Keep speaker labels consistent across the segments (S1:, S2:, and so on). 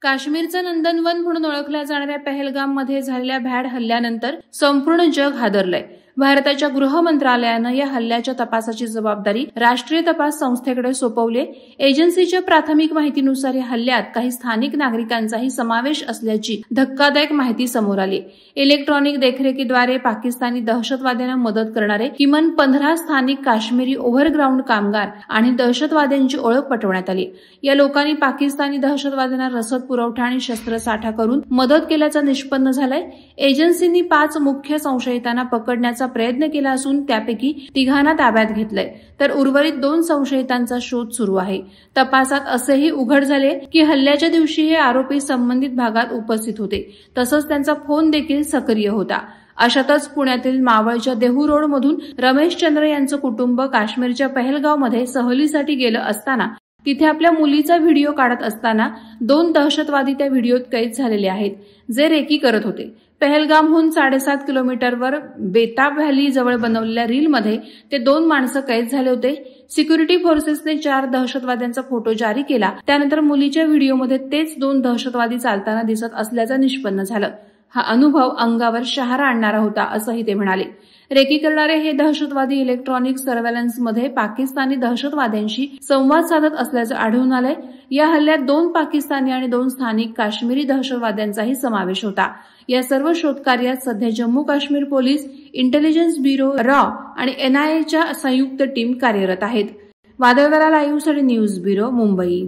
S1: काश्मीरचं नंदनवन म्हणून ओळखल्या जाणाऱ्या पहलगाममध्ये झालेल्या भ्याड हल्ल्यानंतर संपूर्ण जग हादरलंय। भारताच्या गृह मंत्रालयानं या हल्ल्याच्या तपासाची जबाबदारी राष्ट्रीय तपास संस्थेकडे सोपवली। एजन्सीच्या प्राथमिक माहितीनुसार या हल्ल्यात काही स्थानिक नागरिकांचाही समावेश असल्याची धक्कादायक माहिती समोर आली। इलेक्ट्रॉनिक देखरेखीद्वारे पाकिस्तानी दहशतवाद्यांना मदत करणारे किमान 15 स्थानिक काश्मीरी ओव्हरग्राऊंड कामगार आणि दहशतवाद्यांची ओळख पटवण्यात आली। या लोकांनी पाकिस्तानी दहशतवाद्यांना रसद पुरवठा आणि शस्त्रसाठा करून मदत केल्याचं निष्पन्न झालंय। एजन्सींनी 5 मुख्य संशयितांना पकडण्याचा प्रयत्न केला असून त्यापैकी 3 ताब्यात घेतलंय, तर उर्वरित 2 संशयितांचा शोध सुरू आहे। तपासात असेही उघड झाले की हल्ल्याच्या दिवशी हे आरोपी संबंधित भागात उपस्थित होते, तसंच त्यांचा फोन देखील सक्रिय होता। अशातच पुण्यातील मावळच्या देहू रोड मधून रमेश चंद्र यांचं कुटुंब काश्मीरच्या पहलगावमध्ये सहलीसाठी गेलं असताना तिथे आपल्या मुलीचा व्हिडिओ काढत असताना 2 दहशतवादी त्या व्हिडिओत कैद झालेले आहेत, जे रेकी करत होते। पहलगामहून 7.5 किलोमीटरवर बेताब व्हॅली जवळ बनवलेल्या रीलमध्ये ते 2 माणसं कैद झाले होते। सिक्युरिटी फोर्सेसने 4 दहशतवाद्यांचा फोटो जारी केला। त्यानंतर मुलीच्या व्हिडिओमध्ये तेच 2 दहशतवादी चालताना दिसत असल्याचं निष्पन्न झालं। हा अनुभव अंगावर शहारा आणणारा होता, असंही ते म्हणाले। रेकी करणारे हे दहशतवादी इलेक्ट्रॉनिक सर्व्हेलन्समध्ये पाकिस्तानी दहशतवाद्यांशी संवाद साधत असल्याचं आढळून आलंय। या हल्ल्यात 2 पाकिस्तानी आणि 2 स्थानिक काश्मीरी दहशतवाद्यांचाही समावेश होता। या सर्व शोधकार्यात सध्या Jammu Kashmir police, intelligence bureau, raw आणि NIAच्या संयुक्त टीम कार्यरत आहेत। वादळवारा लाईव्हसाठी न्यूज ब्युरो, मुंबई।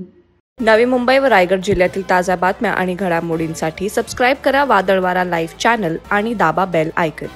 S2: नवी मुंबई व रायगड जिल्ह्यातील ताज्या बातम्या आणि घडामोडींसाठी सबस्क्राईब करा वादळवारा लाईव्ह चॅनल आणि दाबा बेल आयकॉन।